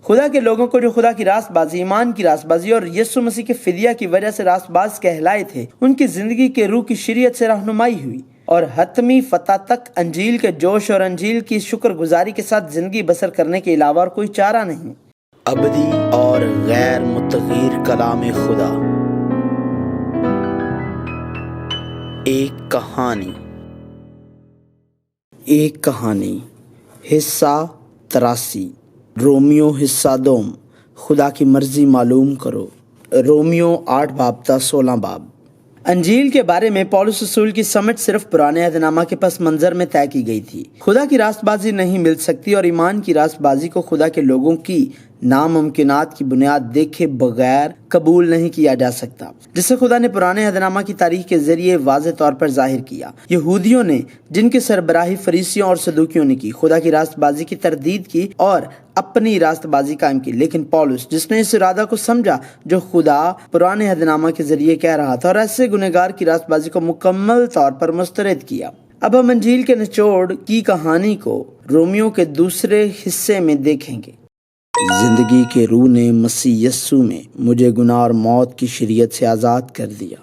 خدا کے لوگوں کو جو خدا کی راست بازی، ایمان کی راست بازی اور یسوع مسیح کے فدیہ کی وجہ سے راست باز کہلائے تھے، ان کی زندگی کے روح کی شریعت سے رہنمائی ہوئی اور حتمی فتح تک انجیل کے جوش اور انجیل کی شکر گزاری کے ساتھ زندگی بسر کرنے کے علاوہ اور کوئی چارہ نہیں۔ ابدی اور غیر متغیر کلام خدا، ایک کہانی حصہ 83، رومیو حصہ دوم، خدا کی مرضی معلوم کرو، رومیو 8 باب تا 16 باب۔ انجیل کے بارے میں پولس رسول کی سمجھ صرف پرانے عہد نامہ کے پس منظر میں طے کی گئی تھی۔ خدا کی راست بازی نہیں مل سکتی اور ایمان کی راست بازی کو خدا کے لوگوں کی ناممکنات کی بنیاد دیکھے بغیر قبول نہیں کیا جا سکتا، جسے خدا نے پرانے عہد نامہ کی تاریخ کے ذریعے واضح طور پر ظاہر کیا۔ یہودیوں نے، جن کی سربراہی فریسیوں اور صدوقیوں نے کی، خدا کی راست بازی کی تردید کی اور اپنی راست بازی قائم کی، لیکن پولس، جس نے اس ارادہ کو سمجھا جو خدا پرانے عہد نامہ کے ذریعے کہہ رہا تھا، اور ایسے گنہگار کی راست بازی کو مکمل طور پر مسترد کیا۔ اب ہم انجیل کے نچوڑ کی کہانی کو رومیو کے دوسرے حصے میں دیکھیں گے۔ زندگی کے روح نے مسیح یسوع میں مجھے گناہ اور موت کی شریعت سے آزاد کر دیا۔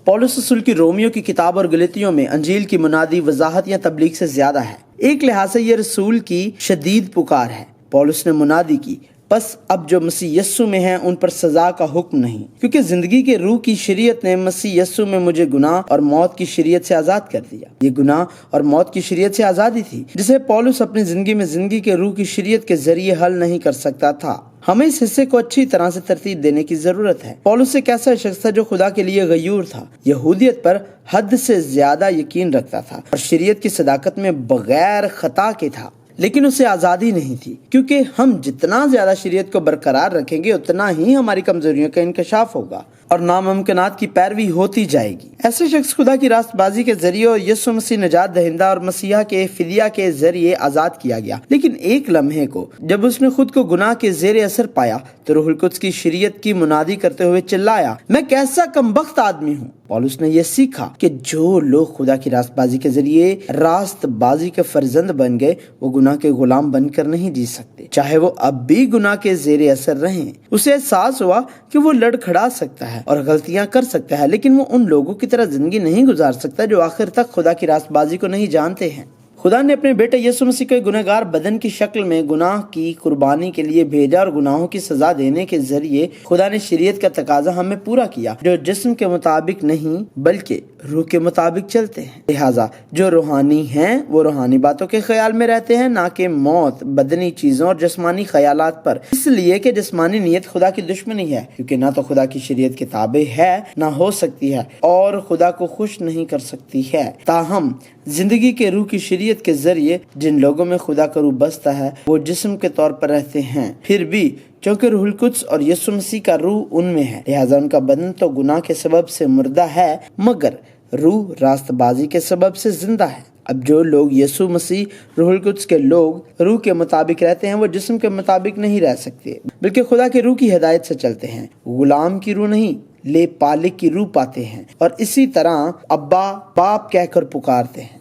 پولس رسول کی رومیو کی کتاب اور گلتیوں میں انجیل کی منادی وضاحت یا تبلیغ سے زیادہ ہے۔ ایک لحاظ سے یہ رسول کی شدید پکار ہے۔ پولس نے منادی کی، بس اب جو مسیح یسوع میں ہیں ان پر سزا کا حکم نہیں، کیونکہ زندگی کے روح کی شریعت نے مسیح یسوع میں مجھے گناہ اور موت کی شریعت سے آزاد کر دیا۔ یہ گناہ اور موت کی شریعت سے آزادی تھی جسے پولس اپنی زندگی میں زندگی کے روح کی شریعت کے ذریعے حل نہیں کر سکتا تھا۔ ہمیں اس حصے کو اچھی طرح سے ترتیب دینے کی ضرورت ہے۔ پولس ایک ایسا شخص تھا جو خدا کے لیے غیور تھا، یہودیت پر حد سے زیادہ یقین رکھتا تھا اور شریعت کی صداقت میں بغیر خطا کے تھا، لیکن اسے آزادی نہیں تھی، کیونکہ ہم جتنا زیادہ شریعت کو برقرار رکھیں گے اتنا ہی ہماری کمزوریوں کا انکشاف ہوگا اور ناممکنات کی پیروی ہوتی جائے گی۔ ایسے شخص خدا کی راست بازی کے ذریعے اور یسوع مسیح نجات دہندہ اور مسیحا کے فدیہ کے ذریعے آزاد کیا گیا، لیکن ایک لمحے کو جب اس نے خود کو گناہ کے زیر اثر پایا تو روح القدس کی شریعت کی منادی کرتے ہوئے چلایا، میں کیسا کمبخت آدمی ہوں۔ پولس نے یہ سیکھا کہ جو لوگ خدا کی راست بازی کے ذریعے راست بازی کے فرزند بن گئے وہ گناہ کے غلام بن کر نہیں جی سکتے، چاہے وہ اب بھی گناہ کے زیر اثر رہیں۔ اسے احساس ہوا کہ وہ لڑکھڑا سکتا ہے اور غلطیاں کر سکتا ہے، لیکن وہ ان لوگوں کی طرح زندگی نہیں گزار سکتا جو آخر تک خدا کی راست بازی کو نہیں جانتے ہیں۔ خدا نے اپنے بیٹے یسوع مسیح کو گنہگار بدن کی شکل میں گناہ کی قربانی کے لیے بھیجا اور گناہوں کی سزا دینے کے ذریعے خدا نے شریعت کا تقاضا ہمیں پورا کیا، جو جسم کے مطابق نہیں بلکہ روح کے مطابق چلتے ہیں۔ لہٰذا جو روحانی ہیں وہ روحانی باتوں کے خیال میں رہتے ہیں، نہ کہ موت، بدنی چیزوں اور جسمانی خیالات پر، اس لیے کہ جسمانی نیت خدا کی دشمنی ہے، کیونکہ نہ تو خدا کی شریعت کے تابع ہے، نہ ہو سکتی ہے اور خدا کو خوش نہیں کر سکتی ہے۔ تاہم زندگی کے روح کی شریعت کے ذریعے جن لوگوں میں خدا کا روح بستا ہے وہ جسم کے طور پر رہتے ہیں، پھر بھی چونکہ روح القدس اور یسوع مسیح کا روح ان میں ہے، لہٰذا ان کا بدن تو گناہ کے سبب سے مردہ ہے مگر روح راست بازی کے سبب سے زندہ ہے۔ اب جو لوگ یسوع مسیح روح القدس کے لوگ روح کے مطابق رہتے ہیں وہ جسم کے مطابق نہیں رہ سکتے بلکہ خدا کے روح کی ہدایت سے چلتے ہیں۔ غلام کی روح نہیں لے پالک کی روح پاتے ہیں اور اسی طرح ابا باپ کہہ کر پکارتے ہیں۔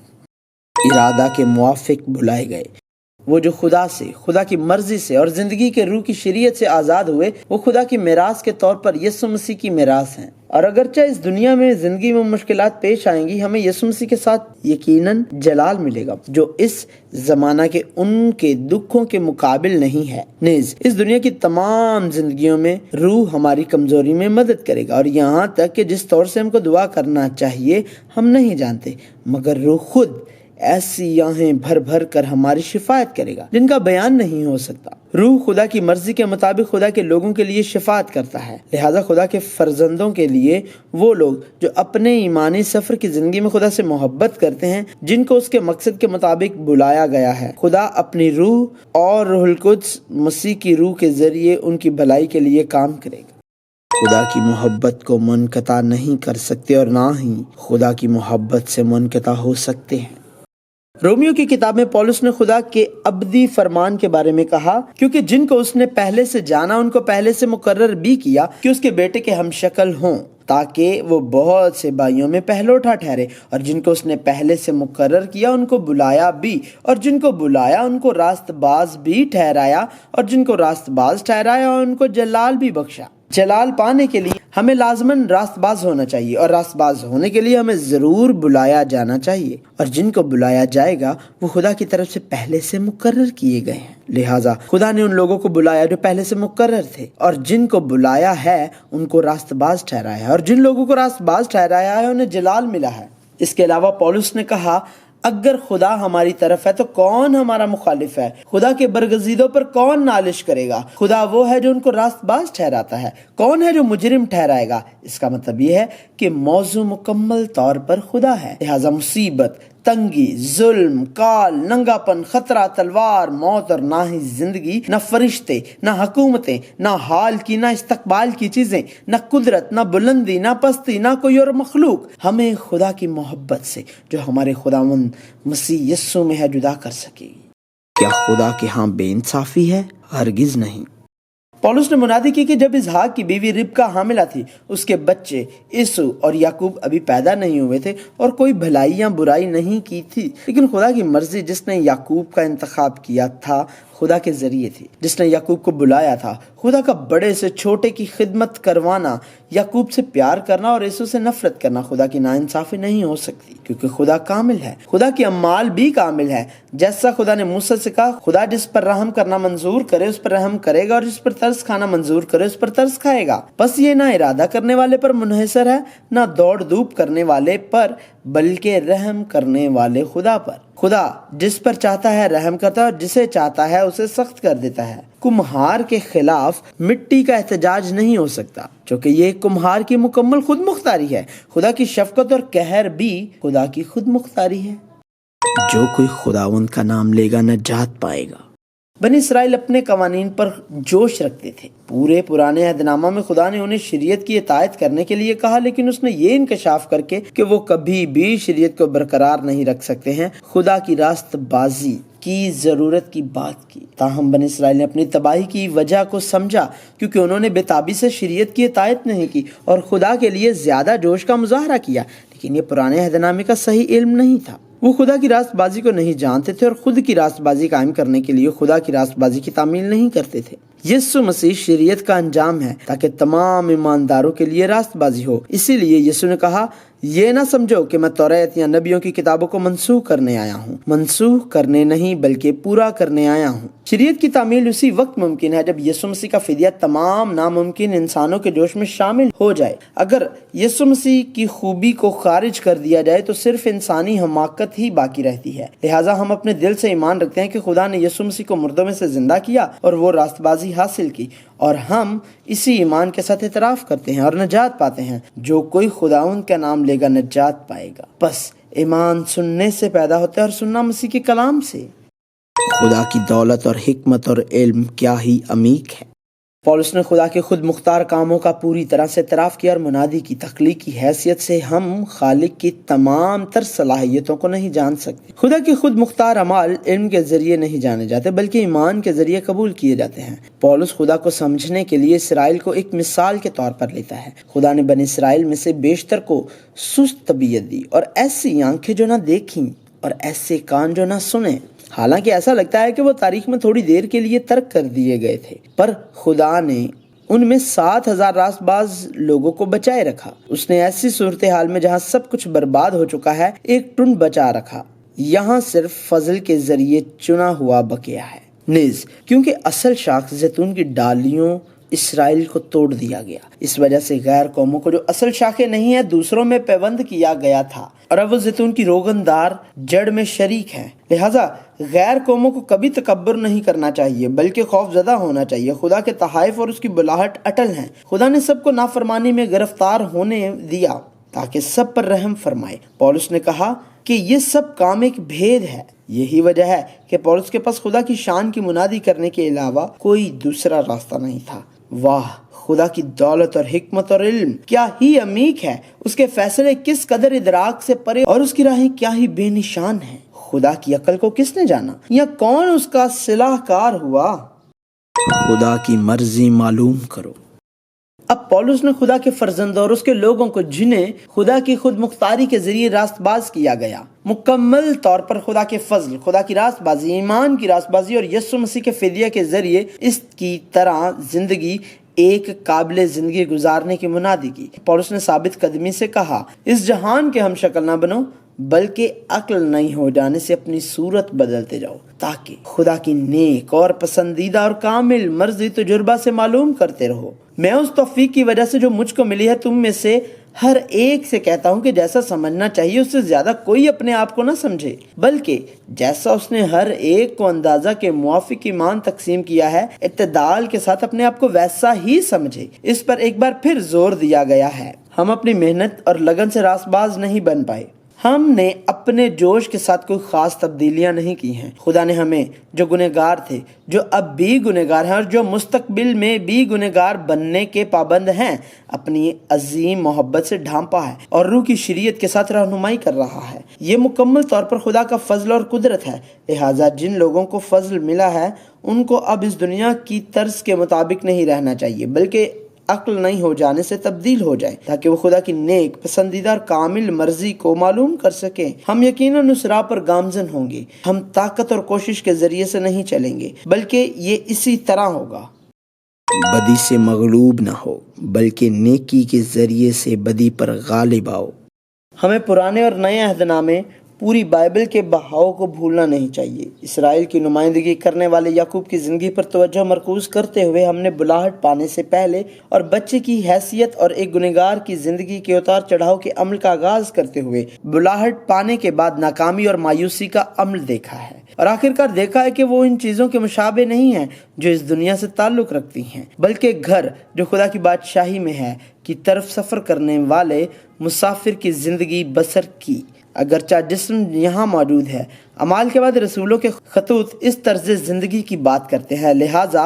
ارادہ کے موافق بلائے گئے، وہ جو خدا سے، خدا کی مرضی سے اور زندگی کے روح کی شریعت سے آزاد ہوئے وہ خدا کی میراث کے طور پر یسوع مسیح کی میراث ہیں۔ اور اگرچہ اس دنیا میں زندگی میں مشکلات پیش آئیں گی، ہمیں یسوع مسیح کے ساتھ یقیناً جلال ملے گا جو اس زمانہ کے ان کے دکھوں کے مقابل نہیں ہے۔ نیز اس دنیا کی تمام زندگیوں میں روح ہماری کمزوری میں مدد کرے گا، اور یہاں تک کہ جس طور سے ہم کو دعا کرنا چاہیے ہم نہیں جانتے، مگر روح خود ایسی آہیں بھر بھر کر ہماری شفاعت کرے گا جن کا بیان نہیں ہو سکتا۔ روح خدا کی مرضی کے مطابق خدا کے لوگوں کے لیے شفاعت کرتا ہے، لہذا خدا کے فرزندوں کے لیے، وہ لوگ جو اپنے ایمانی سفر کی زندگی میں خدا سے محبت کرتے ہیں، جن کو اس کے مقصد کے مطابق بلایا گیا ہے، خدا اپنی روح اور روح القدس مسیح کی روح کے ذریعے ان کی بھلائی کے لیے کام کرے گا۔ خدا کی محبت کو منقطع نہیں کر سکتے اور نہ ہی خدا کی محبت سے منقطع ہو سکتے ہیں۔ رومیو کی کتاب میں پولس نے خدا کے ابدی فرمان کے بارے میں کہا، کیونکہ جن کو اس نے پہلے سے جانا ان کو پہلے سے مقرر بھی کیا کہ اس کے بیٹے کے ہم شکل ہوں۔ تاکہ وہ بہت سے بھائیوں میں پہلوٹا ٹھہرے، اور جن کو اس نے پہلے سے مقرر کیا ان کو بلایا بھی، اور جن کو بلایا ان کو راست باز بھی ٹھہرایا، اور جن کو راست باز ٹھہرایا اور ان کو جلال بھی بخشا۔ جلال پانے کے لیے ہمیں لازماً راست باز ہونا چاہیے، اور راست باز ہونے کے لیے ہمیں ضرور بلایا جانا چاہیے، اور جن کو بلایا جائے گا وہ خدا کی طرف سے پہلے سے مقرر کیے گئے ہیں۔ لہٰذا خدا نے ان لوگوں کو بلایا جو پہلے سے مقرر تھے، اور جن کو بلایا ہے ان کو راست باز ٹھہرایا ہے، اور جن لوگوں کو راست باز ٹھہرایا ہے انہیں جلال ملا ہے۔ اس کے علاوہ پولس نے کہا، اگر خدا ہماری طرف ہے تو کون ہمارا مخالف ہے؟ خدا کے برگزیدوں پر کون نالش کرے گا؟ خدا وہ ہے جو ان کو راست باز ٹھہراتا ہے، کون ہے جو مجرم ٹھہرائے گا؟ اس کا مطلب یہ ہے کہ موضوع مکمل طور پر خدا ہے، لہٰذا مصیبت، تنگی، ظلم، کال، ننگاپن، خطرہ، تلوار، موت، اور نہ ہی زندگی، نہ فرشتے، نہ حکومتیں، نہ حال کی نہ استقبال کی چیزیں، نہ قدرت، نہ بلندی، نہ پستی، نہ کوئی اور مخلوق ہمیں خدا کی محبت سے جو ہمارے خداوند مسیح یسوع میں ہے جدا کر سکے گی۔ کیا خدا کے ہاں بے انصافی ہے؟ ہرگز نہیں۔ پولس نے منادی کی کہ جب اسحاق کی بیوی ربکا حاملہ تھی، اس کے بچے عیسو اور یعقوب ابھی پیدا نہیں ہوئے تھے، اور کوئی بھلائی یا برائی نہیں کی تھی، لیکن خدا کی مرضی جس نے یعقوب کا انتخاب کیا تھا خدا کے ذریعے تھی، جس نے یعقوب کو بلایا تھا۔ خدا کا بڑے سے چھوٹے کی خدمت کروانا، یعقوب سے پیار کرنا اور عیسو سے نفرت کرنا خدا کی ناانصافی نہیں ہو سکتی، کیونکہ خدا کامل ہے، خدا کی اعمال بھی کامل ہے۔ جیسا خدا نے موسیٰ سے کہا، خدا جس پر رحم کرنا منظور کرے اس پر رحم کرے گا، اور جس پر ترس کھانا منظور کرے اس پر ترس کھائے گا۔ بس یہ نہ ارادہ کرنے والے پر منحصر ہے، نہ دوڑ دھوپ کرنے والے پر، بلکہ رحم کرنے والے خدا پر۔ خدا جس پر چاہتا ہے رحم کرتا ہے، اور جسے چاہتا ہے اسے سخت کر دیتا ہے۔ کمہار کے خلاف مٹی کا احتجاج نہیں ہو سکتا، چونکہ یہ کمہار کی مکمل خود مختاری ہے۔ خدا کی شفقت اور قہر بھی خدا کی خود مختاری ہے۔ جو کوئی خداوند کا نام لے گا نجات پائے گا۔ بنی اسرائیل اپنے قوانین پر جوش رکھتے تھے۔ پورے پرانے عہد نامہ میں خدا نے انہیں شریعت کی اطاعت کرنے کے لیے کہا، لیکن اس نے یہ انکشاف کر کے کہ وہ کبھی بھی شریعت کو برقرار نہیں رکھ سکتے ہیں، خدا کی راست بازی کی ضرورت کی بات کی۔ تاہم بنی اسرائیل نے اپنی تباہی کی وجہ کو سمجھا، کیونکہ انہوں نے بے تابی سے شریعت کی اطاعت نہیں کی اور خدا کے لیے زیادہ جوش کا مظاہرہ کیا، لیکن یہ پرانے عہد نامے کا صحیح علم نہیں تھا۔ وہ خدا کی راست بازی کو نہیں جانتے تھے، اور خود کی راست بازی قائم کرنے کے لیے خدا کی راست بازی کی تعمیل نہیں کرتے تھے۔ یسوع مسیح شریعت کا انجام ہے تاکہ تمام ایمانداروں کے لیے راست بازی ہو۔ اسی لیے یسوع نے کہا، یہ نہ سمجھو کہ میں توریت یا نبیوں کی کتابوں کو منسوخ کرنے آیا ہوں، منسوخ کرنے نہیں بلکہ پورا کرنے آیا ہوں۔ شریعت کی تعمیل اسی وقت ممکن ہے جب یسوع مسیح کا فدیہ تمام ناممکن انسانوں کے جوش میں شامل ہو جائے۔ اگر یسوع مسیح کی خوبی کو خارج کر دیا جائے تو صرف انسانی حماقت ہی باقی رہتی ہے۔ لہٰذا ہم اپنے دل سے ایمان رکھتے ہیں کہ خدا نے یسوع مسیح کو مردوں میں سے زندہ کیا اور وہ راست بازی حاصل کی، اور ہم اسی ایمان کے ساتھ اعتراف کرتے ہیں اور نجات پاتے ہیں۔ جو کوئی خداوند کا نام لے گا نجات پائے گا۔ بس ایمان سننے سے پیدا ہوتا ہے، اور سننا مسیح کے کلام سے۔ خدا کی دولت اور حکمت اور علم کیا ہی عمیق ہے۔ پولس نے خدا کے خود مختار کاموں کا پوری طرح سے اعتراف کیا اور منادی کی تخلیقی حیثیت سے ہم خالق کی تمام تر صلاحیتوں کو نہیں جان سکتے۔ خدا کے خود مختار اعمال علم کے ذریعے نہیں جانے جاتے بلکہ ایمان کے ذریعے قبول کیے جاتے ہیں۔ پولس خدا کو سمجھنے کے لیے اسرائیل کو ایک مثال کے طور پر لیتا ہے۔ خدا نے بنی اسرائیل میں سے بیشتر کو سست طبیعت دی، اور ایسی آنکھیں جو نہ دیکھیں اور ایسے کان جو نہ سنیں۔ حالانکہ ایسا لگتا ہے کہ وہ تاریخ میں تھوڑی دیر کے لیے ترک کر دیے گئے تھے، پر خدا نے ان میں 7,000 راست باز لوگوں کو بچائے رکھا۔ اس نے ایسی صورتحال میں جہاں سب کچھ برباد ہو چکا ہے ایک ٹن بچا رکھا۔ یہاں صرف فضل کے ذریعے چنا ہوا بقیہ ہے۔ نیز کیونکہ اصل شاخ زیتون کی ڈالیوں اسرائیل کو توڑ دیا گیا، اس وجہ سے غیر قوموں کو جو اصل شاخیں نہیں ہیں دوسروں میں پیوند کیا گیا تھا، اور اب وہ زیتون کی روغن دار جڑ میں شریک ہیں۔ لہٰذا غیر قوموں کو کبھی تکبر نہیں کرنا چاہیے بلکہ خوف زدہ ہونا چاہیے۔ خدا کے تحائف اور اس کی بلاہٹ اٹل ہیں۔ خدا نے سب کو نافرمانی میں گرفتار ہونے دیا تاکہ سب پر رحم فرمائے۔ پولس نے کہا کہ یہ سب کام ایک بھید ہے۔ یہی وجہ ہے کہ پولس کے پاس خدا کی شان کی منادی کرنے کے علاوہ کوئی دوسرا راستہ نہیں تھا۔ واہ، خدا کی دولت اور حکمت اور علم کیا ہی عمیق ہے، اس کے فیصلے کس قدر ادراک سے پرے اور اس کی راہیں کیا ہی بے نشان ہیں۔ خدا کی عقل کو کس نے جانا یا کون اس کا صلاح کار ہوا؟ خدا کی مرضی معلوم کرو۔ اب پولس نے خدا کے فرزند اور اس کے لوگوں کو جنہیں خدا کی خود مختاری کے ذریعے راست باز کیا گیا، مکمل طور پر خدا کے فضل، خدا کی راست بازی، ایمان کی راست بازی اور یسوع مسیح کے فدیہ کے ذریعے اس کی طرح زندگی ایک قابل زندگی گزارنے کی منادی کی۔ پولس نے ثابت قدمی سے کہا، اس جہان کے ہم شکل نہ بنو بلکہ عقل نہیں ہو جانے سے اپنی صورت بدلتے جاؤ، تاکہ خدا کی نیک اور پسندیدہ اور کامل مرضی تجربہ سے معلوم کرتے رہو۔ میں اس توفیق کی وجہ سے جو مجھ کو ملی ہے تم میں سے ہر ایک سے کہتا ہوں کہ جیسا سمجھنا چاہیے اس سے زیادہ کوئی اپنے آپ کو نہ سمجھے، بلکہ جیسا اس نے ہر ایک کو اندازہ کے موافق ایمان تقسیم کیا ہے، اعتدال کے ساتھ اپنے آپ کو ویسا ہی سمجھے۔ اس پر ایک بار پھر زور دیا گیا ہے۔ ہم اپنی محنت اور لگن سے راست باز نہیں بن پائے، ہم نے اپنے جوش کے ساتھ کوئی خاص تبدیلیاں نہیں کی ہیں۔ خدا نے ہمیں جو گنہگار تھے، جو اب بھی گنہگار ہیں اور جو مستقبل میں بھی گنہگار بننے کے پابند ہیں، اپنی عظیم محبت سے ڈھانپا ہے اور روح کی شریعت کے ساتھ رہنمائی کر رہا ہے۔ یہ مکمل طور پر خدا کا فضل اور قدرت ہے۔ لہٰذا جن لوگوں کو فضل ملا ہے ان کو اب اس دنیا کی طرز کے مطابق نہیں رہنا چاہیے، بلکہ عقل نہیں ہو جانے سے تبدیل ہو جائے، تاکہ وہ خدا کی نیک، پسندیدہ اور کامل مرضی کو معلوم کر سکیں۔ ہم یقیناً اس راہ پر گامزن ہوں گے۔ ہم طاقت اور کوشش کے ذریعے سے نہیں چلیں گے، بلکہ یہ اسی طرح ہوگا۔ بدی سے مغلوب نہ ہو بلکہ نیکی کے ذریعے سے بدی پر غالب آؤ۔ ہمیں پرانے اور نئے عہد نامے پوری بائبل کے بہاؤ کو بھولنا نہیں چاہیے۔ اسرائیل کی نمائندگی کرنے والے یعقوب کی زندگی پر توجہ مرکوز کرتے ہوئے ہم نے بلاہٹ پانے سے پہلے اور بچے کی حیثیت اور ایک گنہگار کی زندگی کے اتار چڑھاؤ کے عمل کا آغاز کرتے ہوئے بلاہٹ پانے کے بعد ناکامی اور مایوسی کا عمل دیکھا ہے، اور آخرکار دیکھا ہے کہ وہ ان چیزوں کے مشابہ نہیں ہیں جو اس دنیا سے تعلق رکھتی ہیں، بلکہ گھر جو خدا کی بادشاہی میں ہے کی طرف سفر کرنے والے مسافر کی زندگی بسر کی۔ اگرچہ جسم یہاں موجود ہے، اعمال کے بعد رسولوں کے خطوط اس طرز زندگی کی بات کرتے ہیں۔ لہٰذا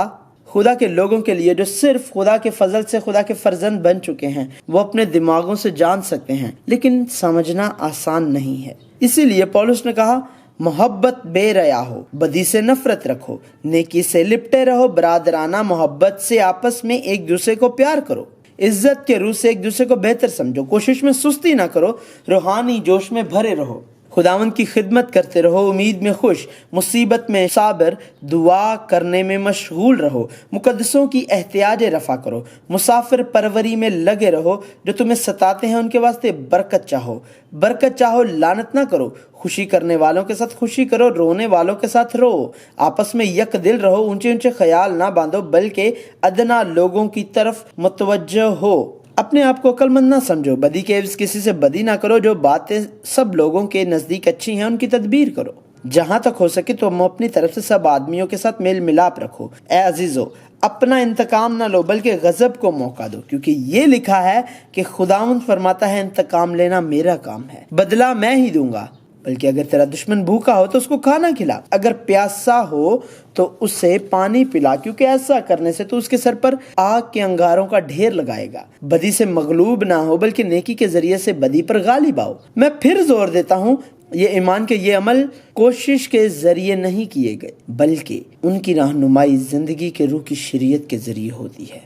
خدا کے لوگوں کے لیے جو صرف خدا کے فضل سے خدا کے فرزند بن چکے ہیں، وہ اپنے دماغوں سے جان سکتے ہیں، لیکن سمجھنا آسان نہیں ہے۔ اسی لیے پولس نے کہا، محبت بے ریا ہو، بدی سے نفرت رکھو، نیکی سے لپٹے رہو، برادرانہ محبت سے آپس میں ایک دوسرے کو پیار کرو، عزت کے روح سے ایک دوسرے کو بہتر سمجھو، کوشش میں سستی نہ کرو، روحانی جوش میں بھرے رہو، خداوند کی خدمت کرتے رہو، امید میں خوش، مصیبت میں صابر، دعا کرنے میں مشغول رہو، مقدسوں کی احتیاج رفع کرو، مسافر پروری میں لگے رہو، جو تمہیں ستاتے ہیں ان کے واسطے برکت چاہو، لعنت نہ کرو، خوشی کرنے والوں کے ساتھ خوشی کرو، رونے والوں کے ساتھ رو، آپس میں یک دل رہو، اونچے خیال نہ باندھو بلکہ ادنا لوگوں کی طرف متوجہ ہو، اپنے آپ کو عقل مند نہ سمجھو، بدی کے عوض کسی سے بدی نہ کرو، جو باتیں سب لوگوں کے نزدیک اچھی ہیں ان کی تدبیر کرو، جہاں تک ہو سکے تو ہم اپنی طرف سے سب آدمیوں کے ساتھ میل ملاپ رکھو۔ اے عزیزو، اپنا انتقام نہ لو بلکہ غضب کو موقع دو، کیونکہ یہ لکھا ہے کہ خداوند فرماتا ہے، انتقام لینا میرا کام ہے، بدلہ میں ہی دوں گا۔ بلکہ اگر تیرا دشمن بھوکا ہو تو اس کو کھانا کھلا، اگر پیاسا ہو تو اسے پانی پلا، کیونکہ ایسا کرنے سے تو اس کے سر پر آگ کے انگاروں کا ڈھیر لگائے گا۔ بدی سے مغلوب نہ ہو بلکہ نیکی کے ذریعے سے بدی پر غالب آؤ۔ میں پھر زور دیتا ہوں، یہ ایمان کے یہ عمل کوشش کے ذریعے نہیں کیے گئے، بلکہ ان کی رہنمائی زندگی کے روح کی شریعت کے ذریعے ہوتی ہے۔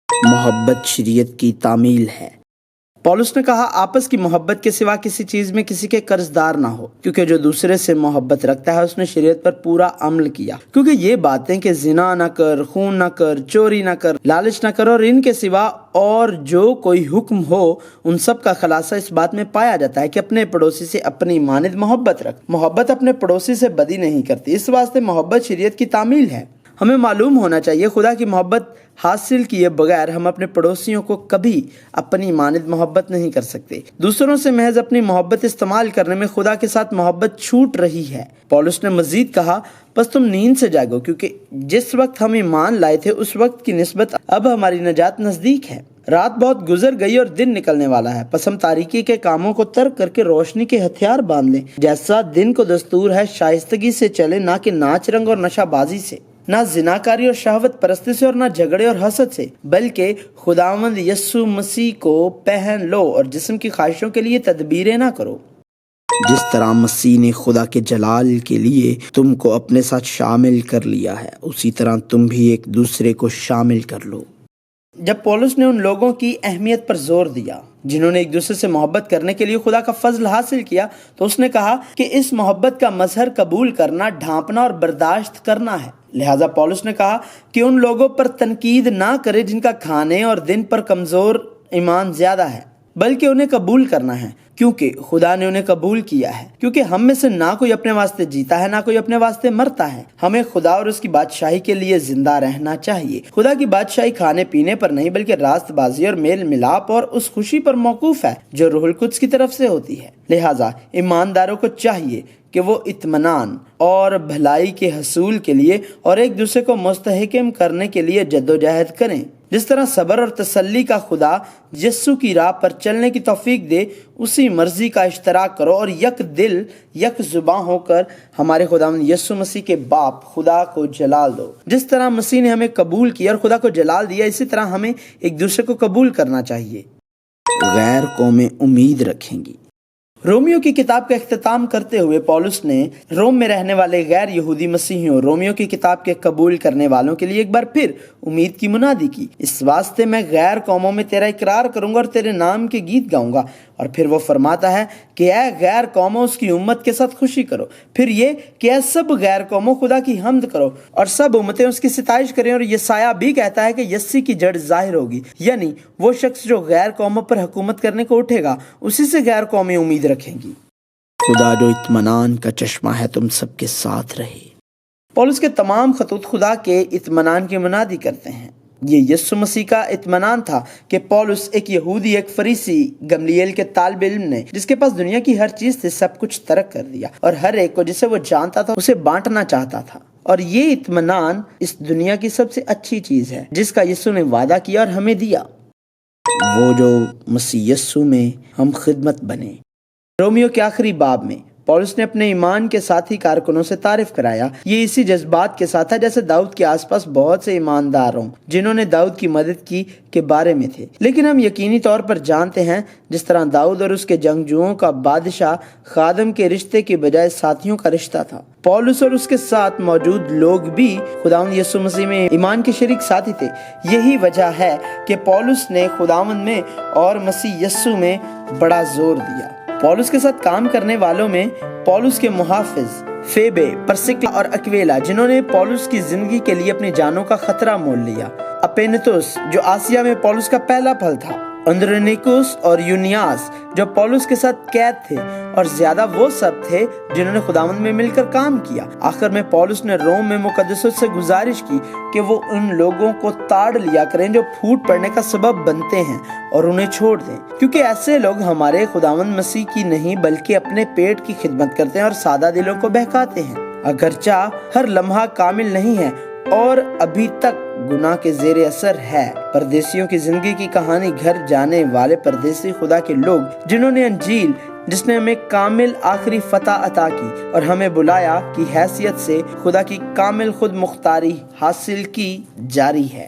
محبت شریعت کی تعمیل ہے۔ پولس نے کہا، آپس کی محبت کے سوا کسی چیز میں کسی کے قرض دار نہ ہو، کیونکہ جو دوسرے سے محبت رکھتا ہے اس نے شریعت پر پورا عمل کیا۔ کیونکہ یہ باتیں کہ زنا نہ کر، خون نہ کر، چوری نہ کر، لالچ نہ کر، اور ان کے سوا اور جو کوئی حکم ہو، ان سب کا خلاصہ اس بات میں پایا جاتا ہے کہ اپنے پڑوسی سے اپنی مانند محبت رکھ۔ محبت اپنے پڑوسی سے بدی نہیں کرتی، اس واسطے محبت شریعت کی تعمیل ہے۔ ہمیں معلوم ہونا چاہیے، خدا کی محبت حاصل کیے بغیر ہم اپنے پڑوسیوں کو کبھی اپنی مانند محبت نہیں کر سکتے۔ دوسروں سے محض اپنی محبت استعمال کرنے میں خدا کے ساتھ محبت چھوٹ رہی ہے۔ پولس نے مزید کہا، بس تم نیند سے جاگو، کیونکہ جس وقت ہم ایمان لائے تھے اس وقت کی نسبت اب ہماری نجات نزدیک ہے۔ رات بہت گزر گئی اور دن نکلنے والا ہے، پس ہم تاریکی کے کاموں کو ترک کر کے روشنی کے ہتھیار باندھ لیں۔ جیسا دن کو دستور ہے، شائستگی سے چلے، نہ کہ ناچ رنگ اور نشہ بازی سے، نہ زناکاری اور شہوت پرستی سے، اور نہ جھگڑے اور حسد سے، بلکہ خداوند یسوع مسیح کو پہن لو اور جسم کی خواہشوں کے لیے تدبیریں نہ کرو۔ جس طرح مسیح نے خدا کے جلال کے لیے تم کو اپنے ساتھ شامل کر لیا ہے، اسی طرح تم بھی ایک دوسرے کو شامل کر لو۔ جب پولس نے ان لوگوں کی اہمیت پر زور دیا جنہوں نے ایک دوسرے سے محبت کرنے کے لیے خدا کا فضل حاصل کیا، تو اس نے کہا کہ اس محبت کا مظہر قبول کرنا، ڈھانپنا اور برداشت کرنا ہے۔ لہٰذا پولس نے کہا کہ ان لوگوں پر تنقید نہ کرے جن کا کھانے اور دن پر کمزور ایمان زیادہ ہے، بلکہ انہیں قبول کرنا ہے، کیونکہ خدا نے انہیں قبول کیا ہے۔ کیونکہ ہم میں سے نہ کوئی اپنے واسطے جیتا ہے، نہ کوئی اپنے واسطے مرتا ہے۔ ہمیں خدا اور اس کی بادشاہی کے لیے زندہ رہنا چاہیے۔ خدا کی بادشاہی کھانے پینے پر نہیں، بلکہ راست بازی اور میل ملاپ اور اس خوشی پر موقوف ہے جو روح القدس کی طرف سے ہوتی ہے۔ لہٰذا ایمانداروں کو چاہیے کہ وہ اطمینان اور بھلائی کے حصول کے لیے اور ایک دوسرے کو مستحکم کرنے کے لیے جدوجہد کریں۔ جس طرح صبر اور تسلی کا خدا یسوع کی راہ پر چلنے کی توفیق دے، اسی مرضی کا اشتراک کرو اور یک دل یک زباں ہو کر ہمارے خداوند یسوع مسیح کے باپ خدا کو جلال دو۔ جس طرح مسیح نے ہمیں قبول کیا اور خدا کو جلال دیا، اسی طرح ہمیں ایک دوسرے کو قبول کرنا چاہیے۔ غیر قومیں امید رکھیں گی۔ رومیو کی کتاب کا اختتام کرتے ہوئے پولس نے روم میں رہنے والے غیر یہودی مسیحیوں، رومیو کی کتاب کے قبول کرنے والوں کے لیے ایک بار پھر امید کی منادی کی۔ اس واسطے میں غیر قوموں میں تیرا اقرار کروں گا اور تیرے نام کے گیت گاؤں گا۔ اور پھر وہ فرماتا ہے کہ اے غیر قوموں اس کی امت کے ساتھ خوشی کرو۔ پھر یہ کہ اے سب غیر قوموں خدا کی حمد کرو اور سب امتیں اس کی ستائش کریں۔ اور یسایہ بھی کہتا ہے کہ یسی کی جڑ ظاہر ہوگی، یعنی وہ شخص جو غیر قوموں پر حکومت کرنے کو اٹھے گا، اسی سے غیر قومیں امید رکھیں گی۔ خدا جو اطمینان کا چشمہ ہے تم سب کے ساتھ رہے۔ پولس کے تمام خطوط خدا کے اطمینان کی منادی کرتے ہیں۔ یہ یسوع مسیح کا اطمینان تھا کہ پولس ایک یہودی، ایک فریسی، گملیل کے طالب علم نے، جس کے پاس دنیا کی ہر چیز تھی، سب کچھ ترک کر دیا اور ہر ایک کو جسے وہ جانتا تھا اسے بانٹنا چاہتا تھا۔ اور یہ اطمینان اس دنیا کی سب سے اچھی چیز ہے جس کا یسوع نے وعدہ کیا اور ہمیں دیا، وہ جو مسیح یسوع میں ہم خدمت بنے۔ رومیو کے آخری باب میں پولس نے اپنے ایمان کے ساتھی کارکنوں سے تعارف کرایا۔ یہ اسی جذبات کے ساتھ ہے جیسے داؤد کے آس پاس بہت سے ایمانداروں جنہوں نے داؤد کی مدد کی کے بارے میں تھے، لیکن ہم یقینی طور پر جانتے ہیں جس طرح داؤد اور اس کے جنگجوؤں کا بادشاہ خادم کے رشتے کے بجائے ساتھیوں کا رشتہ تھا، پولس اور اس کے ساتھ موجود لوگ بھی خداوند یسوع مسیح میں ایمان کے شریک ساتھی تھے۔ یہی وجہ ہے کہ پولس نے خداوند میں اور مسیح یسوع میں بڑا زور دیا۔ پولس کے ساتھ کام کرنے والوں میں پولس کے محافظ فیبے، پرسکلا اور اکویلا، جنہوں نے پولس کی زندگی کے لیے اپنی جانوں کا خطرہ مول لیا، اپینتوس جو آسیا میں پولس کا پہلا پھل تھا، اندرونیکوس اور یونیاس جو پولس کے ساتھ قید تھے، اور زیادہ وہ سب تھے جنہوں نے خداوند میں مل کر کام کیا۔ آخر میں پولس نے روم میں مقدسوں سے گزارش کی کہ وہ ان لوگوں کو تاڑ لیا کریں جو پھوٹ پڑنے کا سبب بنتے ہیں اور انہیں چھوڑ دیں، کیونکہ ایسے لوگ ہمارے خداوند مسیح کی نہیں بلکہ اپنے پیٹ کی خدمت کرتے ہیں اور سادہ دلوں کو بہکاتے ہیں۔ اگرچہ ہر لمحہ کامل نہیں ہے اور ابھی تک گناہ کے زیر اثر ہے۔ پردیسیوں کی زندگی کی کہانی، گھر جانے والے پردیسی خدا کے لوگ جنہوں نے انجیل، جس نے ہمیں کامل آخری فتح عطا کی اور ہمیں بلایا کی حیثیت سے خدا کی کامل خود مختاری حاصل کی، جاری ہے۔